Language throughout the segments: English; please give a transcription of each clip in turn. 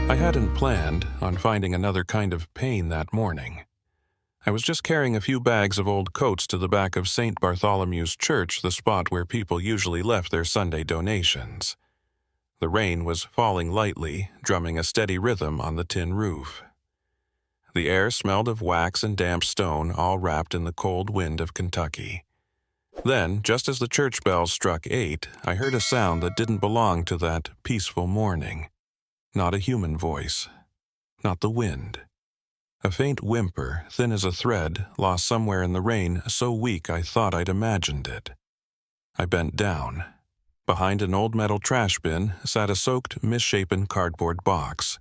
I hadn't planned on finding another kind of pain that morning. I was just carrying a few bags of old coats to the back of St. Bartholomew's Church, the spot where people usually left their Sunday donations. The rain was falling lightly, drumming a steady rhythm on the tin roof. The air smelled of wax and damp stone, all wrapped in the cold wind of Kentucky. Then, just as the church bells struck 8, I heard a sound that didn't belong to that peaceful morning. Not a human voice. Not the wind. A faint whimper, thin as a thread, lost somewhere in the rain, so weak I thought I'd imagined it. I bent down. Behind an old metal trash bin sat a soaked, misshapen cardboard box.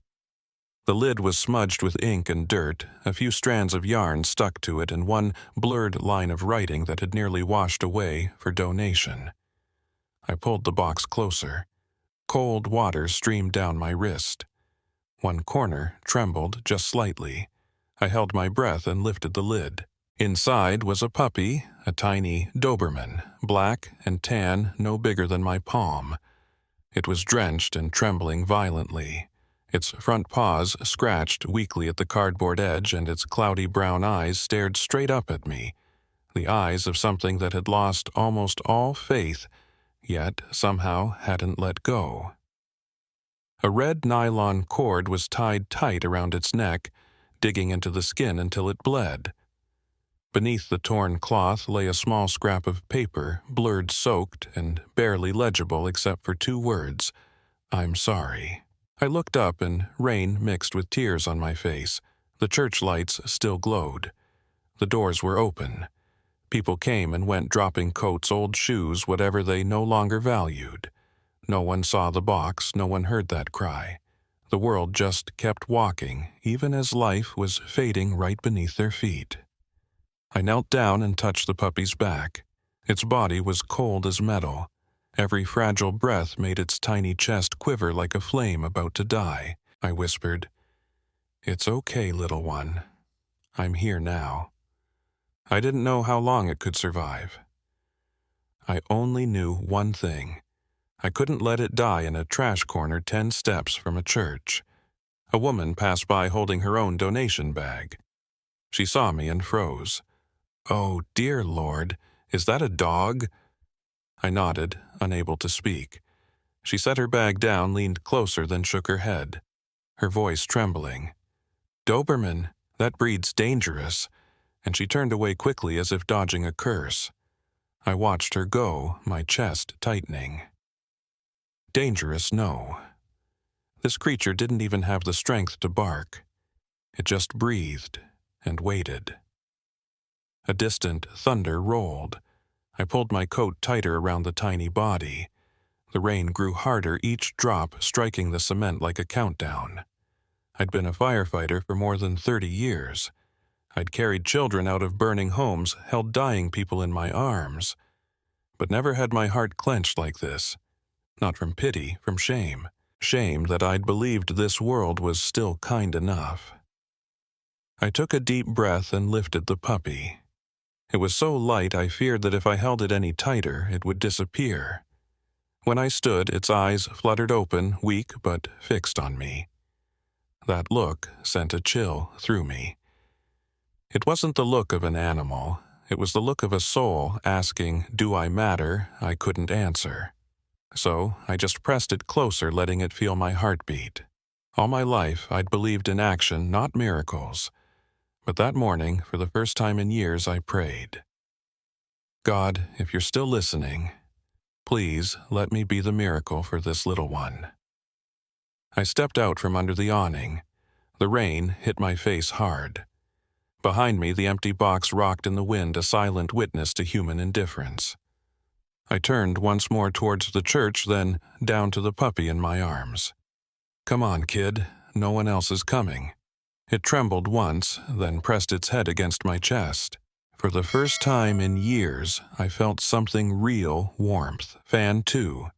The lid was smudged with ink and dirt, a few strands of yarn stuck to it, and one blurred line of writing that had nearly washed away for donation. I pulled the box closer. Cold water streamed down my wrist. One corner trembled just slightly. I held my breath and lifted the lid. Inside was a puppy, a tiny Doberman, black and tan, no bigger than my palm. It was drenched and trembling violently. Its front paws scratched weakly at the cardboard edge, and its cloudy brown eyes stared straight up at me, the eyes of something that had lost almost all faith, yet somehow hadn't let go. A red nylon cord was tied tight around its neck, digging into the skin until it bled. Beneath the torn cloth lay a small scrap of paper, blurred, soaked, and barely legible except for 2 words, "I'm sorry." I looked up, and rain mixed with tears on my face. The church lights still glowed. The doors were open. People came and went, dropping coats, old shoes, whatever they no longer valued. No one saw the box, no one heard that cry. The world just kept walking, even as life was fading right beneath their feet. I knelt down and touched the puppy's back. Its body was cold as metal. Every fragile breath made its tiny chest quiver like a flame about to die. I whispered, "It's okay, little one. I'm here now." I didn't know how long it could survive. I only knew one thing. I couldn't let it die in a trash corner 10 steps from a church. A woman passed by holding her own donation bag. She saw me and froze. "Oh, dear Lord, is that a dog?" I nodded, unable to speak. She set her bag down, leaned closer, then shook her head, her voice trembling. "Doberman, that breed's dangerous," and she turned away quickly as if dodging a curse. I watched her go, my chest tightening. Dangerous, no. This creature didn't even have the strength to bark. It just breathed and waited. A distant thunder rolled. I pulled my coat tighter around the tiny body. The rain grew harder, each drop striking the cement like a countdown. I'd been a firefighter for more than 30 years. I'd carried children out of burning homes, held dying people in my arms. But never had my heart clenched like this. Not from pity, from shame. Shame that I'd believed this world was still kind enough. I took a deep breath and lifted the puppy. It was so light I feared that if I held it any tighter, it would disappear. When I stood, its eyes fluttered open, weak but fixed on me. That look sent a chill through me. It wasn't the look of an animal. It was the look of a soul asking, "Do I matter?" I couldn't answer. So I just pressed it closer, letting it feel my heartbeat. All my life, I'd believed in action, not miracles. But that morning, for the first time in years, I prayed. "God, if you're still listening, please let me be the miracle for this little one." I stepped out from under the awning. The rain hit my face hard. Behind me, the empty box rocked in the wind, a silent witness to human indifference. I turned once more towards the church, then down to the puppy in my arms. "Come on, kid. No one else is coming." It trembled once, then pressed its head against my chest. For the first time in years, I felt something real warmth, fanned too.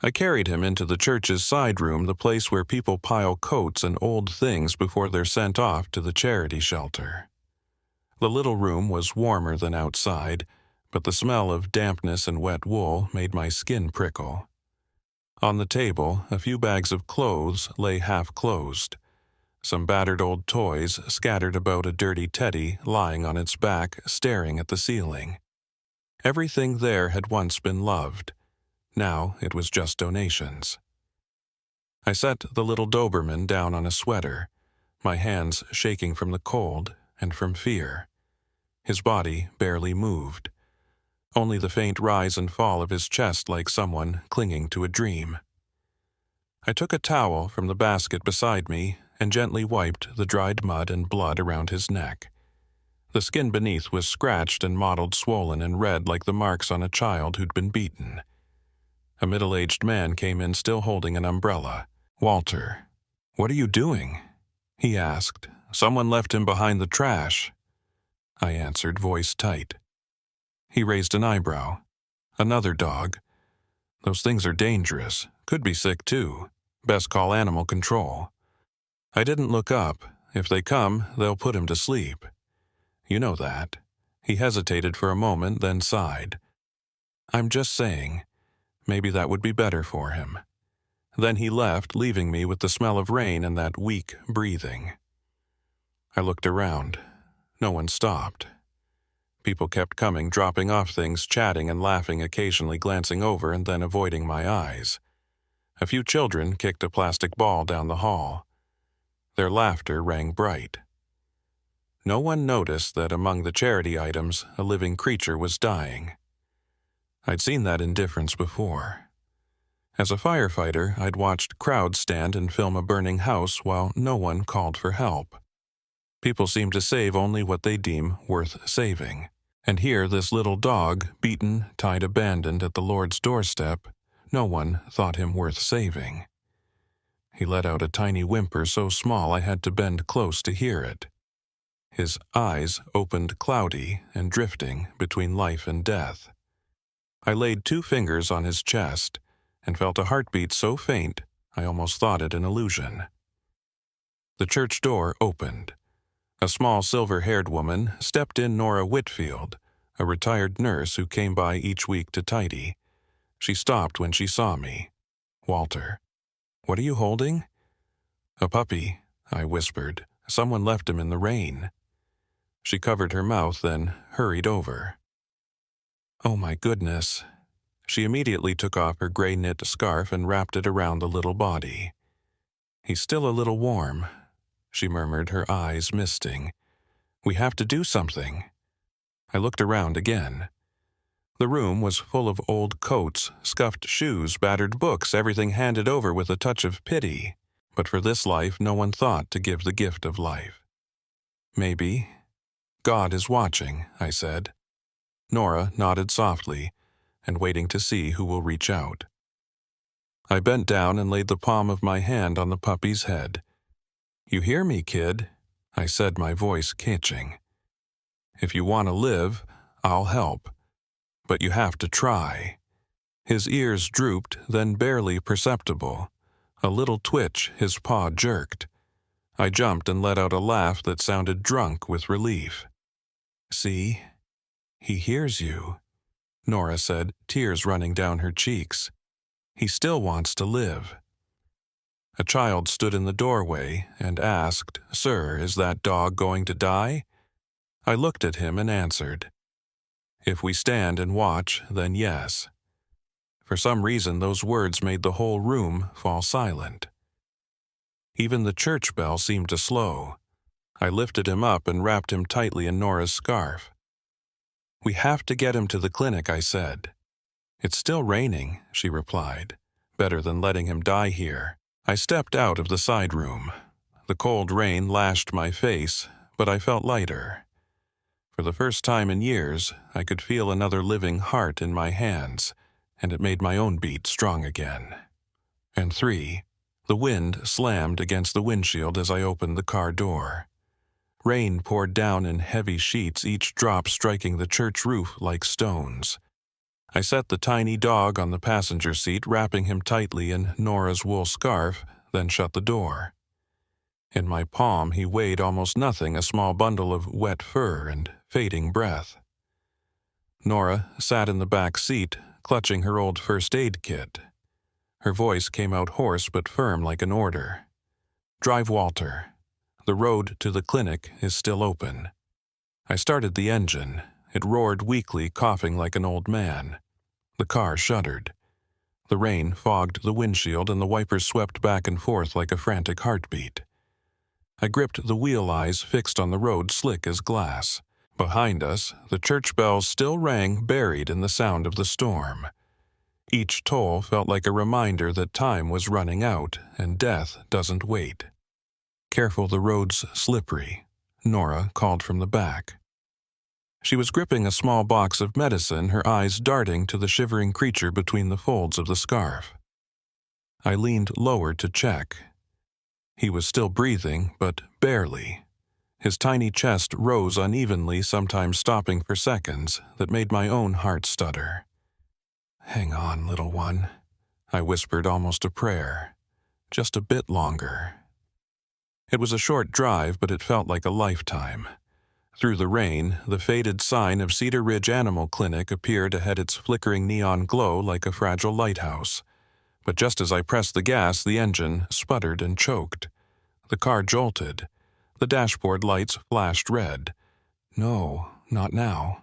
I carried him into the church's side room, the place where people pile coats and old things before they're sent off to the charity shelter. The little room was warmer than outside, but the smell of dampness and wet wool made my skin prickle. On the table, a few bags of clothes lay half-closed. Some battered old toys scattered about a dirty teddy lying on its back, staring at the ceiling. Everything there had once been loved. Now it was just donations. I set the little Doberman down on a sweater, my hands shaking from the cold and from fear. His body barely moved, only the faint rise and fall of his chest like someone clinging to a dream. I took a towel from the basket beside me and gently wiped the dried mud and blood around his neck. The skin beneath was scratched and mottled, swollen and red like the marks on a child who'd been beaten. A middle-aged man came in still holding an umbrella. "Walter, what are you doing?" he asked. "Someone left him behind the trash." I answered, voice tight. He raised an eyebrow. "Another dog. Those things are dangerous. Could be sick too. Best call animal control." I didn't look up. If they come, they'll put him to sleep. You know that. He hesitated for a moment, then sighed. "I'm just saying, maybe that would be better for him." Then he left, leaving me with the smell of rain and that weak breathing. I looked around. No one stopped. People kept coming, dropping off things, chatting and laughing, occasionally glancing over and then avoiding my eyes. A few children kicked a plastic ball down the hall. Their laughter rang bright. No one noticed that among the charity items, a living creature was dying. I'd seen that indifference before. As a firefighter, I'd watched crowds stand and film a burning house while no one called for help. People seem to save only what they deem worth saving. And here, this little dog, beaten, tied, abandoned at the Lord's doorstep, no one thought him worth saving. He let out a tiny whimper so small I had to bend close to hear it. His eyes opened cloudy and drifting between life and death. I laid 2 fingers on his chest and felt a heartbeat so faint I almost thought it an illusion. The church door opened. A small silver-haired woman stepped in. Nora Whitfield, a retired nurse who came by each week to tidy. She stopped when she saw me. "Walter, what are you holding?" "A puppy," I whispered. "Someone left him in the rain." She covered her mouth, then hurried over. "Oh my goodness." She immediately took off her gray knit scarf and wrapped it around the little body. "He's still a little warm," she murmured, her eyes misting. "We have to do something." I looked around again. The room was full of old coats, scuffed shoes, battered books, everything handed over with a touch of pity. But for this life, no one thought to give the gift of life. "Maybe God is watching," I said. Nora nodded softly, and waiting to see who will reach out. I bent down and laid the palm of my hand on the puppy's head. "You hear me, kid?" I said, my voice catching. "If you want to live, I'll help. But you have to try." His ears drooped, then barely perceptible. A little twitch, his paw jerked. I jumped and let out a laugh that sounded drunk with relief. "See? He hears you," Nora said, tears running down her cheeks. "He still wants to live." A child stood in the doorway and asked, "Sir, is that dog going to die?" I looked at him and answered, "If we stand and watch, then yes." For some reason, those words made the whole room fall silent. Even the church bell seemed to slow. I lifted him up and wrapped him tightly in Nora's scarf. "We have to get him to the clinic," I said. "It's still raining," she replied. "Better than letting him die here." I stepped out of the side room. The cold rain lashed my face, but I felt lighter. For the first time in years, I could feel another living heart in my hands, and it made my own beat strong again. And 3, the wind slammed against the windshield as I opened the car door. Rain poured down in heavy sheets, each drop striking the church roof like stones. I set the tiny dog on the passenger seat, wrapping him tightly in Nora's wool scarf, then shut the door. In my palm, he weighed almost nothing, a small bundle of wet fur and fading breath. Nora sat in the back seat, clutching her old first aid kit. Her voice came out hoarse but firm like an order. "Drive Walter. The road to the clinic is still open." I started the engine. It roared weakly, coughing like an old man. The car shuddered. The rain fogged the windshield and the wipers swept back and forth like a frantic heartbeat. I gripped the wheel eyes fixed on the road, slick as glass. Behind us, the church bells still rang, buried in the sound of the storm. Each toll felt like a reminder that time was running out and death doesn't wait. "Careful, the road's slippery," Nora called from the back. She was gripping a small box of medicine, her eyes darting to the shivering creature between the folds of the scarf. I leaned lower to check. He was still breathing, but barely. His tiny chest rose unevenly, sometimes stopping for seconds, that made my own heart stutter. "Hang on, little one," I whispered, almost a prayer. "Just a bit longer." It was a short drive, but it felt like a lifetime. Through the rain, the faded sign of Cedar Ridge Animal Clinic appeared ahead, its flickering neon glow like a fragile lighthouse. But just as I pressed the gas, the engine sputtered and choked. The car jolted. The dashboard lights flashed red. "No, not now,"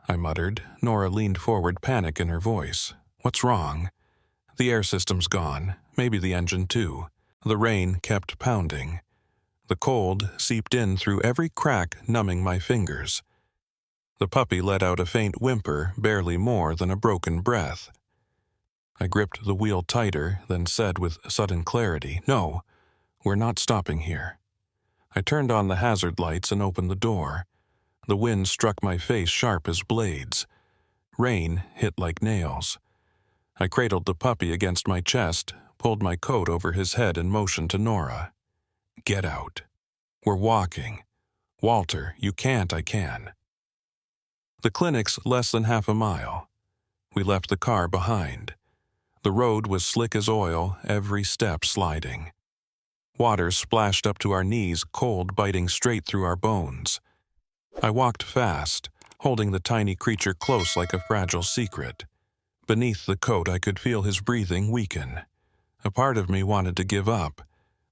I muttered. Nora leaned forward, panic in her voice. "What's wrong?" "The air system's gone. Maybe the engine too." The rain kept pounding. The cold seeped in through every crack, numbing my fingers. The puppy let out a faint whimper, barely more than a broken breath. I gripped the wheel tighter, then said with sudden clarity, "No, we're not stopping here." I turned on the hazard lights and opened the door. The wind struck my face sharp as blades. Rain hit like nails. I cradled the puppy against my chest, pulled my coat over his head and motioned to Nora. "Get out. We're walking. Walter, you can't, I can." The clinic's less than half a mile. We left the car behind. The road was slick as oil, every step sliding. Water splashed up to our knees, cold biting straight through our bones. I walked fast, holding the tiny creature close like a fragile secret. Beneath the coat I could feel his breathing weaken. A part of me wanted to give up,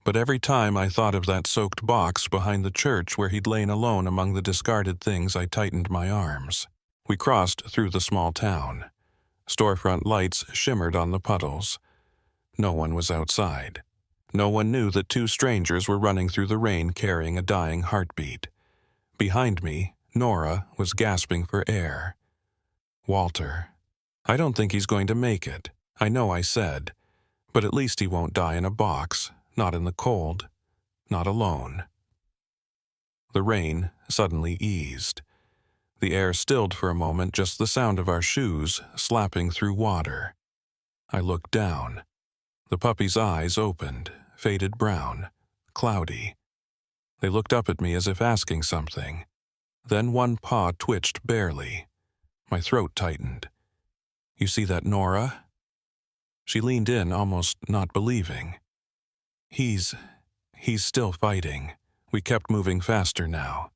but every time I thought of that soaked box behind the church where he'd lain alone among the discarded things, I tightened my arms. We crossed through the small town. Storefront lights shimmered on the puddles. No one was outside. No one knew that two strangers were running through the rain carrying a dying heartbeat. Behind me, Nora was gasping for air. "Walter. I don't think he's going to make it. I know I said. But at least he won't die in a box. Not in the cold. Not alone." The rain suddenly eased. The air stilled for a moment, just the sound of our shoes slapping through water. I looked down. The puppy's eyes opened, faded brown, cloudy. They looked up at me as if asking something. Then one paw twitched barely. My throat tightened. "You see that, Nora?" She leaned in, almost not believing. He's still fighting." We kept moving faster now.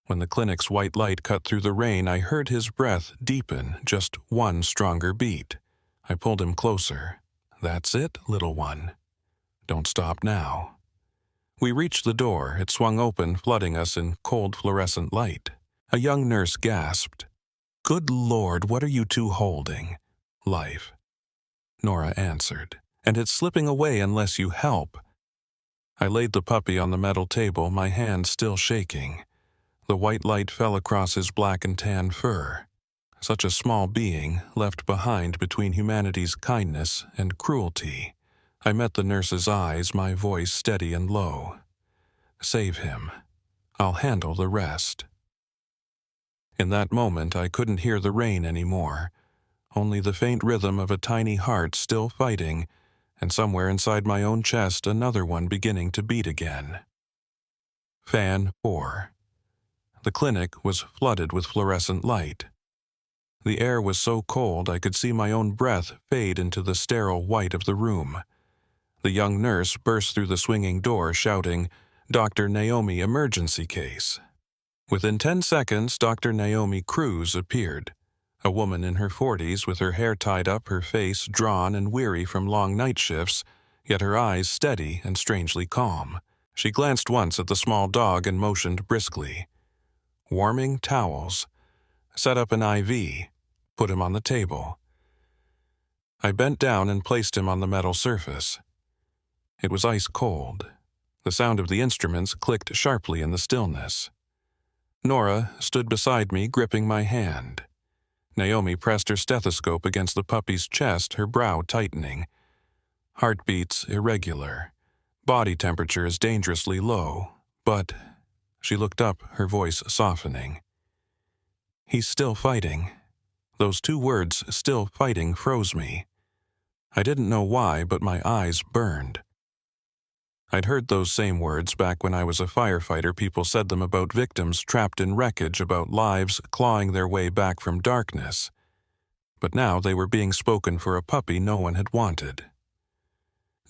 When the clinic's white light cut through the rain, I heard his breath deepen, just one stronger beat. I pulled him closer. "That's it, little one. Don't stop now." We reached the door. It swung open, flooding us in cold fluorescent light. A young nurse gasped. "Good Lord, what are you two holding?" "Life," Nora answered. "And it's slipping away unless you help." I laid the puppy on the metal table, my hand still shaking. The white light fell across his black and tan fur. Such a small being, left behind between humanity's kindness and cruelty. I met the nurse's eyes, my voice steady and low. "Save him. I'll handle the rest." In that moment, I couldn't hear the rain anymore. Only the faint rhythm of a tiny heart still fighting, and somewhere inside my own chest, another one beginning to beat again. Fan 4. The clinic was flooded with fluorescent light. The air was so cold I could see my own breath fade into the sterile white of the room. The young nurse burst through the swinging door, shouting, "Dr. Naomi, emergency case." Within 10 seconds, Dr. Naomi Cruz appeared. A woman in her 40s with her hair tied up, her face drawn and weary from long night shifts, yet her eyes steady and strangely calm. She glanced once at the small dog and motioned briskly. Warming towels. Set up an IV. Put him on the table. I bent down and placed him on the metal surface. It was ice cold. The sound of the instruments clicked sharply in the stillness. Nora stood beside me, gripping my hand. Naomi pressed her stethoscope against the puppy's chest, her brow tightening. Heartbeats irregular. Body temperature is dangerously low, but... She looked up, her voice softening. He's still fighting. Those two words, still fighting, froze me. I didn't know why, but my eyes burned. I'd heard those same words back when I was a firefighter. People said them about victims trapped in wreckage, about lives clawing their way back from darkness. But now they were being spoken for a puppy no one had wanted.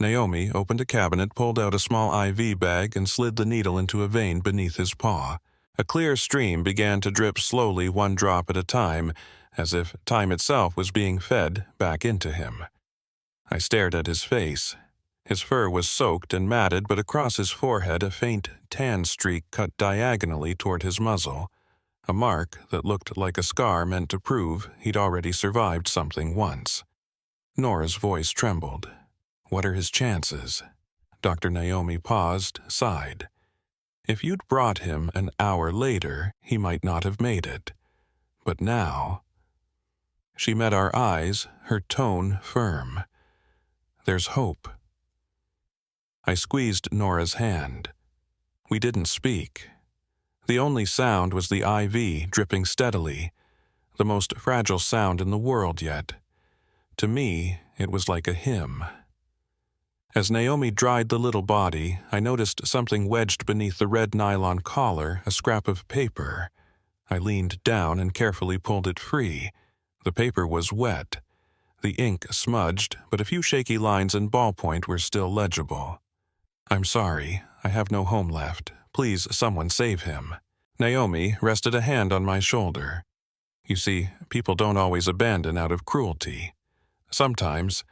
Naomi opened a cabinet, pulled out a small IV bag, and slid the needle into a vein beneath his paw. A clear stream began to drip slowly, one drop at a time, as if time itself was being fed back into him. I stared at his face. His fur was soaked and matted, but across his forehead a faint tan streak cut diagonally toward his muzzle, a mark that looked like a scar meant to prove he'd already survived something once. Nora's voice trembled. What are his chances? Dr. Naomi paused, sighed. If you'd brought him an hour later, he might not have made it. But now... She met our eyes, her tone firm. There's hope. I squeezed Nora's hand. We didn't speak. The only sound was the IV dripping steadily, the most fragile sound in the world yet. To me, it was like a hymn. As Naomi dried the little body, I noticed something wedged beneath the red nylon collar, a scrap of paper. I leaned down and carefully pulled it free. The paper was wet. The ink smudged, but a few shaky lines in ballpoint were still legible. I'm sorry, I have no home left. Please, someone save him. Naomi rested a hand on my shoulder. You see, people don't always abandon out of cruelty. Sometimes,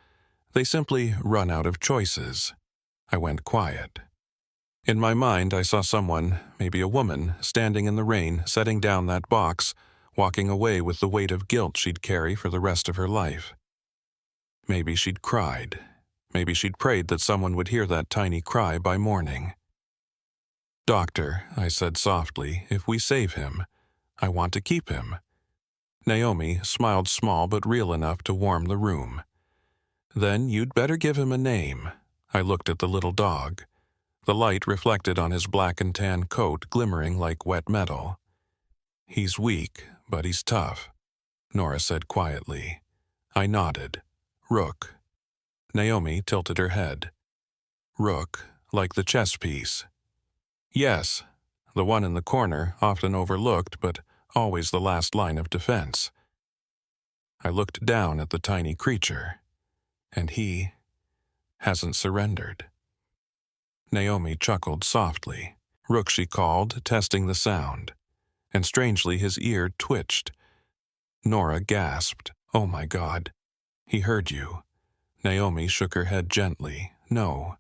they simply run out of choices. I went quiet. In my mind, I saw someone, maybe a woman, standing in the rain, setting down that box, walking away with the weight of guilt she'd carry for the rest of her life. Maybe she'd cried. Maybe she'd prayed that someone would hear that tiny cry by morning. Doctor, I said softly, if we save him, I want to keep him. Naomi smiled small but real enough to warm the room. Then you'd better give him a name. I looked at the little dog. The light reflected on his black and tan coat, glimmering like wet metal. He's weak, but he's tough, Nora said quietly. I nodded. Rook. Naomi tilted her head. Rook, like the chess piece. Yes, the one in the corner, often overlooked, but always the last line of defense. I looked down at the tiny creature, and he hasn't surrendered. Naomi chuckled softly. Rook, she called, testing the sound, and strangely his ear twitched. Nora gasped. Oh my God. He heard you. Naomi shook her head gently. No,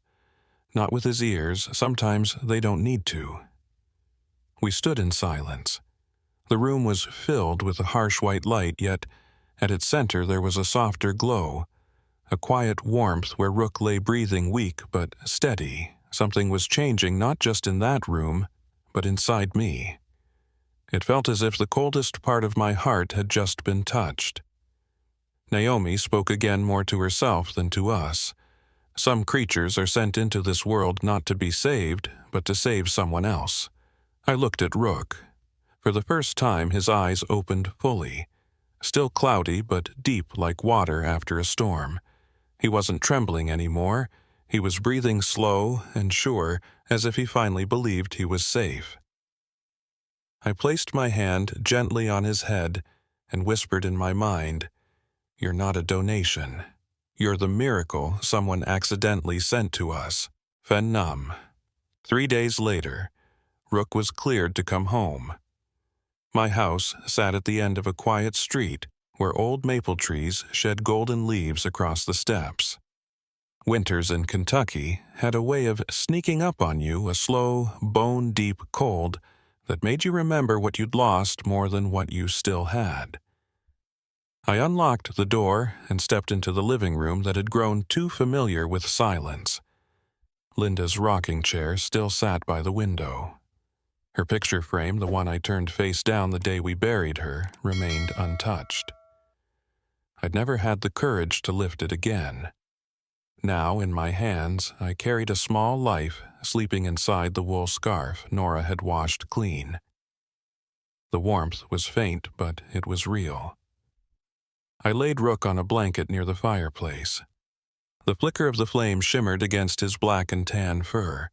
not with his ears. Sometimes they don't need to. We stood in silence. The room was filled with a harsh white light, yet at its center there was a softer glow, a quiet warmth where Rook lay breathing weak but steady. Something was changing not just in that room, but inside me. It felt as if the coldest part of my heart had just been touched. Naomi spoke again, more to herself than to us. Some creatures are sent into this world not to be saved, but to save someone else. I looked at Rook. For the first time his eyes opened fully, still cloudy but deep like water after a storm. He wasn't trembling anymore. He was breathing slow and sure, as if he finally believed he was safe. I placed my hand gently on his head and whispered in my mind, You're not a donation. You're the miracle someone accidentally sent to us. Fen Nam. 3 days later, Rook was cleared to come home. My house sat at the end of a quiet street where old maple trees shed golden leaves across the steps. Winters in Kentucky had a way of sneaking up on you, a slow, bone-deep cold that made you remember what you'd lost more than what you still had. I unlocked the door and stepped into the living room that had grown too familiar with silence. Linda's rocking chair still sat by the window. Her picture frame, the one I turned face down the day we buried her, remained untouched. I'd never had the courage to lift it again. Now, in my hands, I carried a small life sleeping inside the wool scarf Nora had washed clean. The warmth was faint, but it was real. I laid Rook on a blanket near the fireplace. The flicker of the flame shimmered against his black and tan fur.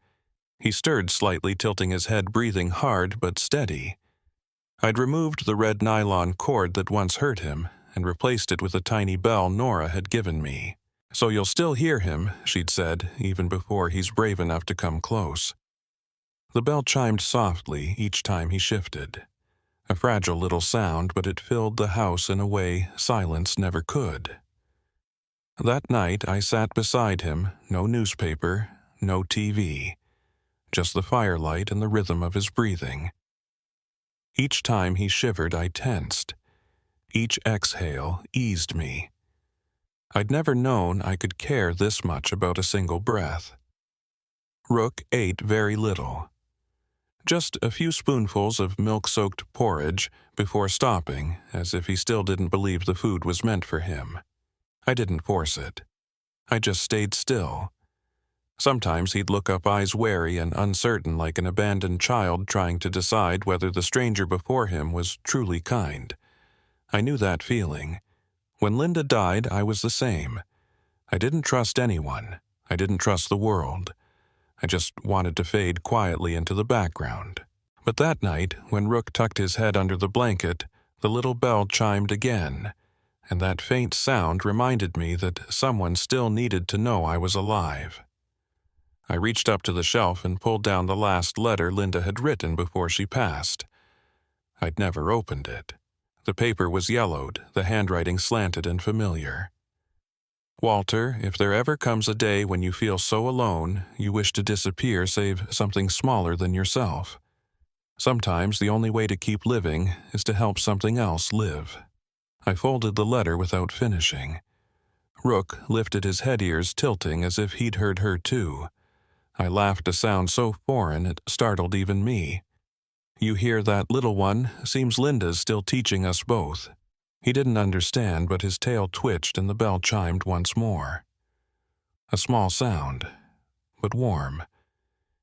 He stirred slightly, tilting his head, breathing hard but steady. I'd removed the red nylon cord that once hurt him and replaced it with a tiny bell Nora had given me. "So you'll still hear him," she'd said, even before he's brave enough to come close. The bell chimed softly each time he shifted. A fragile little sound, but it filled the house in a way silence never could. That night I sat beside him, no newspaper, no TV, just the firelight and the rhythm of his breathing. Each time he shivered, I tensed. Each exhale eased me. I'd never known I could care this much about a single breath. Rook ate very little. Just a few spoonfuls of milk-soaked porridge before stopping, as if he still didn't believe the food was meant for him. I didn't force it. I just stayed still. Sometimes he'd look up, eyes wary and uncertain, like an abandoned child trying to decide whether the stranger before him was truly kind. I knew that feeling. When Linda died, I was the same. I didn't trust anyone. I didn't trust the world. I just wanted to fade quietly into the background. But that night, when Rook tucked his head under the blanket, the little bell chimed again, and that faint sound reminded me that someone still needed to know I was alive. I reached up to the shelf and pulled down the last letter Linda had written before she passed. I'd never opened it. The paper was yellowed, the handwriting slanted and familiar. "Walter, if there ever comes a day when you feel so alone, you wish to disappear save something smaller than yourself. Sometimes the only way to keep living is to help something else live." I folded the letter without finishing. Rook lifted his head, ears tilting as if he'd heard her too. I laughed, a sound so foreign it startled even me. "You hear that, little one? Seems Linda's still teaching us both." He didn't understand, but his tail twitched and the bell chimed once more. A small sound, but warm.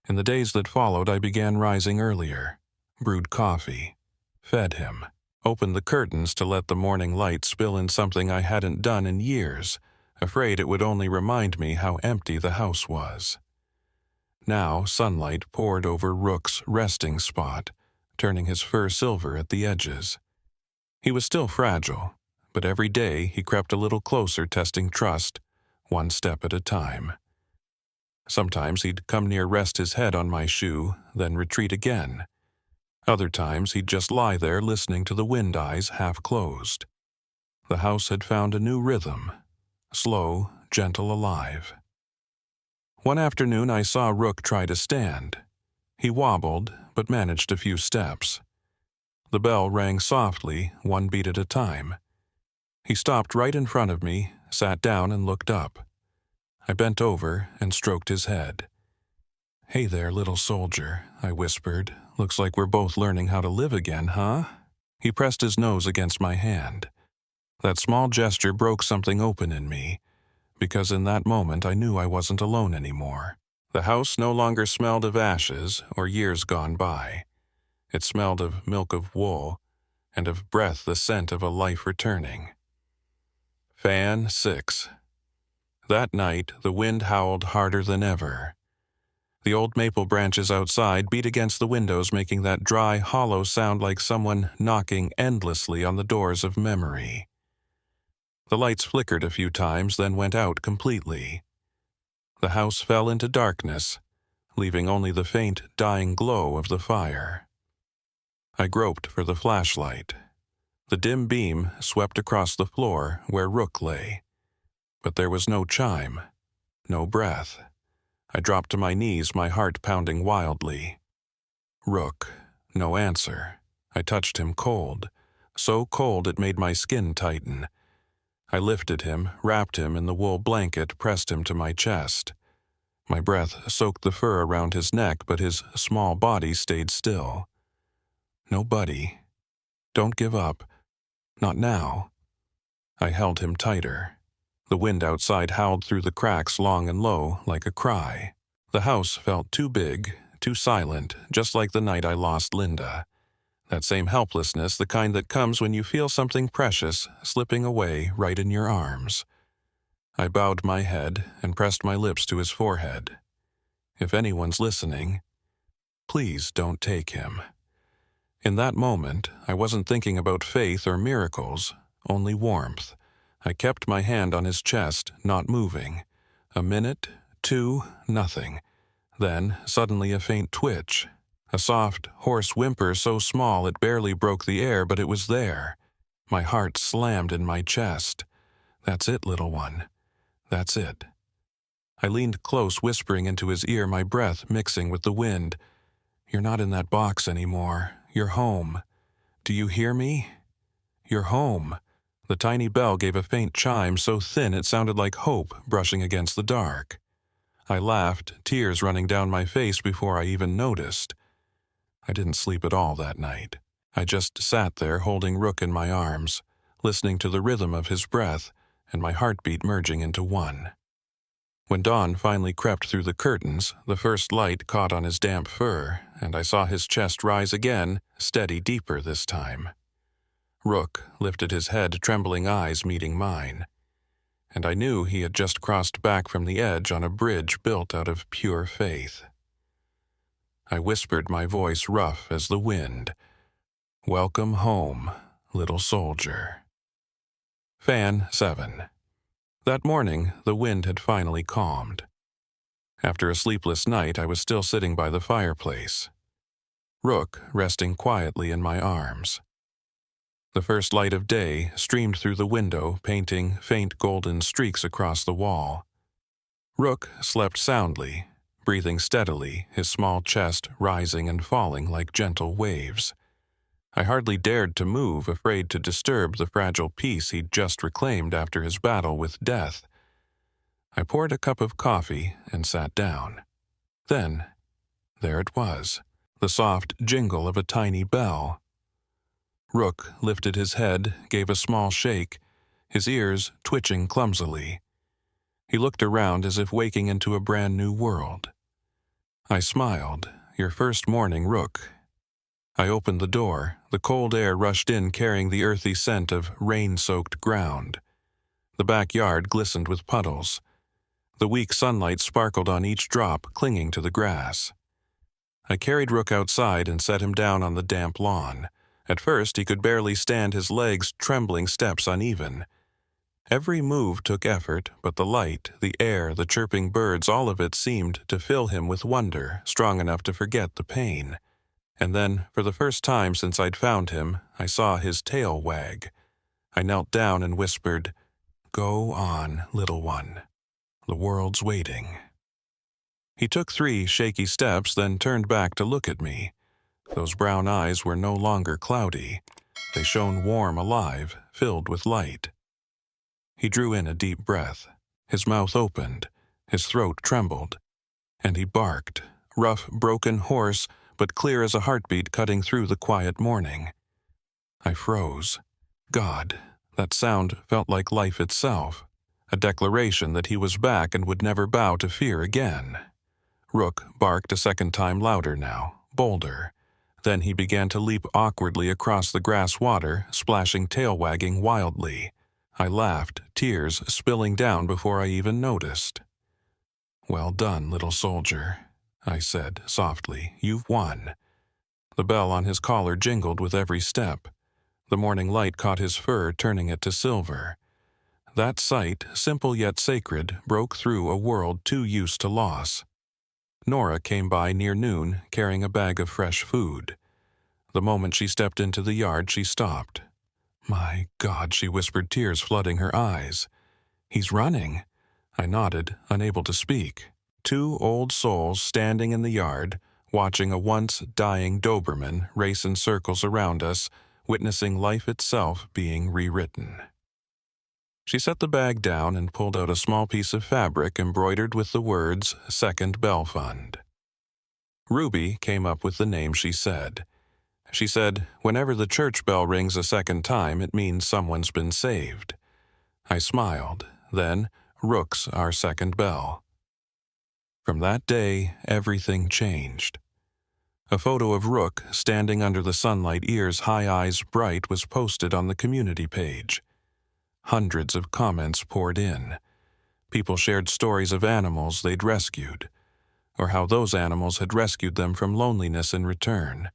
In the days that followed, I began rising earlier, brewed coffee, fed him, opened the curtains to let the morning light spill in something I hadn't done in years, afraid it would only remind me how empty the house was. Now sunlight poured over Rook's resting spot, turning his fur silver at the edges. He was still fragile, but every day he crept a little closer, testing trust, one step at a time. Sometimes he'd come near, rest his head on my shoe, then retreat again. Other times he'd just lie there listening to the wind, eyes half closed. The house had found a new rhythm, slow, gentle, alive. One afternoon I saw Rook try to stand. He wobbled, but managed a few steps. The bell rang softly, one beat at a time. He stopped right in front of me, sat down and looked up. I bent over and stroked his head. "Hey there, little soldier," I whispered. "Looks like we're both learning how to live again, huh?" He pressed his nose against my hand. That small gesture broke something open in me, because in that moment I knew I wasn't alone anymore. The house no longer smelled of ashes or years gone by. It smelled of milk of wool, and of breath, the scent of a life returning. Fan 6. That night, the wind howled harder than ever. The old maple branches outside beat against the windows, making that dry, hollow sound like someone knocking endlessly on the doors of memory. The lights flickered a few times, then went out completely. The house fell into darkness, leaving only the faint, dying glow of the fire. I groped for the flashlight. The dim beam swept across the floor where Rook lay. But there was no chime, no breath. I dropped to my knees, my heart pounding wildly. Rook, no answer. I touched him cold, so cold it made my skin tighten. I lifted him, wrapped him in the wool blanket, pressed him to my chest. My breath soaked the fur around his neck, but his small body stayed still. No, buddy. Don't give up. Not now. I held him tighter. The wind outside howled through the cracks long and low, like a cry. The house felt too big, too silent, just like the night I lost Linda. That same helplessness, the kind that comes when you feel something precious slipping away right in your arms. I bowed my head and pressed my lips to his forehead. If anyone's listening, please don't take him. In that moment, I wasn't thinking about faith or miracles, only warmth. I kept my hand on his chest, not moving. A minute, two, nothing. Then, suddenly a faint twitch. A soft, hoarse whimper so small it barely broke the air, but it was there. My heart slammed in my chest. That's it, little one. That's it. I leaned close, whispering into his ear, my breath mixing with the wind. You're not in that box anymore. You're home. Do you hear me? You're home. The tiny bell gave a faint chime so thin it sounded like hope brushing against the dark. I laughed, tears running down my face before I even noticed. I didn't sleep at all that night. I just sat there holding Rook in my arms, listening to the rhythm of his breath and my heartbeat merging into one. When dawn finally crept through the curtains, the first light caught on his damp fur, and I saw his chest rise again, steady, deeper this time. Rook lifted his head, trembling eyes meeting mine. And I knew he had just crossed back from the edge on a bridge built out of pure faith. I whispered, my voice rough as the wind. Welcome home, little soldier. Fan 7. That morning, the wind had finally calmed. After a sleepless night, I was still sitting by the fireplace. Rook resting quietly in my arms. The first light of day streamed through the window, painting faint golden streaks across the wall. Rook slept soundly, breathing steadily, his small chest rising and falling like gentle waves. I hardly dared to move, afraid to disturb the fragile peace he'd just reclaimed after his battle with death. I poured a cup of coffee and sat down. Then, there it was, the soft jingle of a tiny bell. Rook lifted his head, gave a small shake, his ears twitching clumsily. He looked around as if waking into a brand new world. I smiled. Your first morning, Rook. I opened the door. The cold air rushed in, carrying the earthy scent of rain-soaked ground. The backyard glistened with puddles. The weak sunlight sparkled on each drop, clinging to the grass. I carried Rook outside and set him down on the damp lawn. At first, he could barely stand, his legs trembling, steps uneven. Every move took effort, but the light, the air, the chirping birds, all of it seemed to fill him with wonder, strong enough to forget the pain. And then, for the first time since I'd found him, I saw his tail wag. I knelt down and whispered, "Go on, little one. The world's waiting." He took 3 shaky steps, then turned back to look at me. Those brown eyes were no longer cloudy. They shone warm, alive, filled with light. He drew in a deep breath. His mouth opened. His throat trembled. And he barked, rough, broken, hoarse, but clear as a heartbeat cutting through the quiet morning. I froze. God, that sound felt like life itself, a declaration that he was back and would never bow to fear again. Rook barked a second time, louder now, bolder. Then he began to leap awkwardly across the grass water, splashing, tail wagging wildly. I laughed, tears spilling down before I even noticed. "Well done, little soldier," I said softly. "You've won." The bell on his collar jingled with every step. The morning light caught his fur, turning it to silver. That sight, simple yet sacred, broke through a world too used to loss. Nora came by near noon, carrying a bag of fresh food. The moment she stepped into the yard, she stopped. My God, she whispered, tears flooding her eyes. He's running. I nodded, unable to speak. Two old souls standing in the yard, watching a once dying Doberman race in circles around us, witnessing life itself being rewritten. She set the bag down and pulled out a small piece of fabric embroidered with the words, Second Bell Fund. Ruby came up with the name she said. She said, whenever the church bell rings a second time, it means someone's been saved. I smiled. Then, Rook's our second bell. From that day, everything changed. A photo of Rook, standing under the sunlight, ears high, eyes bright, was posted on the community page. Hundreds of comments poured in. People shared stories of animals they'd rescued, or how those animals had rescued them from loneliness in return.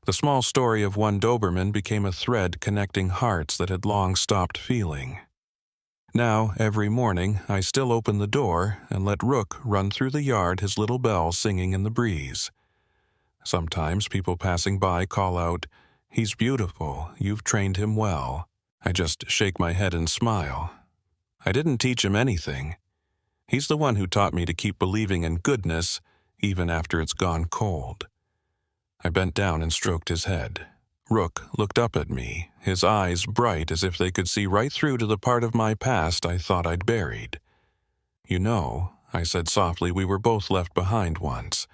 The small story of one Doberman became a thread connecting hearts that had long stopped feeling. Now, every morning, I still open the door and let Rook run through the yard, his little bell singing in the breeze. Sometimes people passing by call out, "He's beautiful, you've trained him well." I just shake my head and smile. I didn't teach him anything. He's the one who taught me to keep believing in goodness, even after it's gone cold. I bent down and stroked his head. Rook looked up at me, his eyes bright as if they could see right through to the part of my past I thought I'd buried. "You know," I said softly, "we were both left behind once.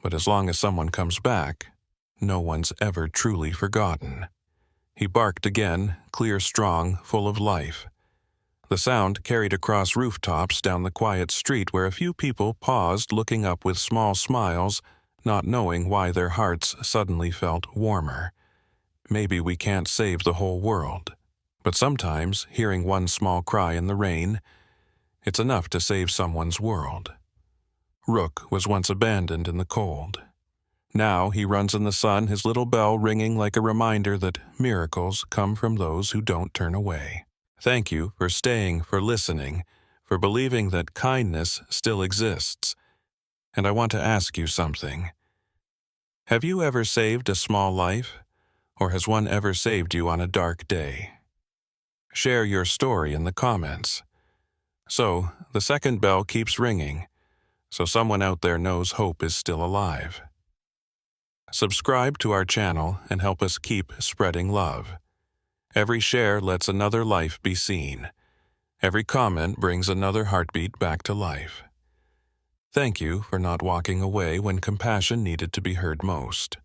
But as long as someone comes back, no one's ever truly forgotten." He barked again, clear, strong, full of life. The sound carried across rooftops down the quiet street where a few people paused, looking up with small smiles, not knowing why their hearts suddenly felt warmer. Maybe we can't save the whole world, but sometimes, hearing one small cry in the rain, it's enough to save someone's world. Rook was once abandoned in the cold. Now he runs in the sun, his little bell ringing like a reminder that miracles come from those who don't turn away. Thank you for staying, for listening, for believing that kindness still exists. And I want to ask you something. Have you ever saved a small life? Or has one ever saved you on a dark day? Share your story in the comments. So, the second bell keeps ringing, so someone out there knows hope is still alive. Subscribe to our channel and help us keep spreading love. Every share lets another life be seen. Every comment brings another heartbeat back to life. Thank you for not walking away when compassion needed to be heard most.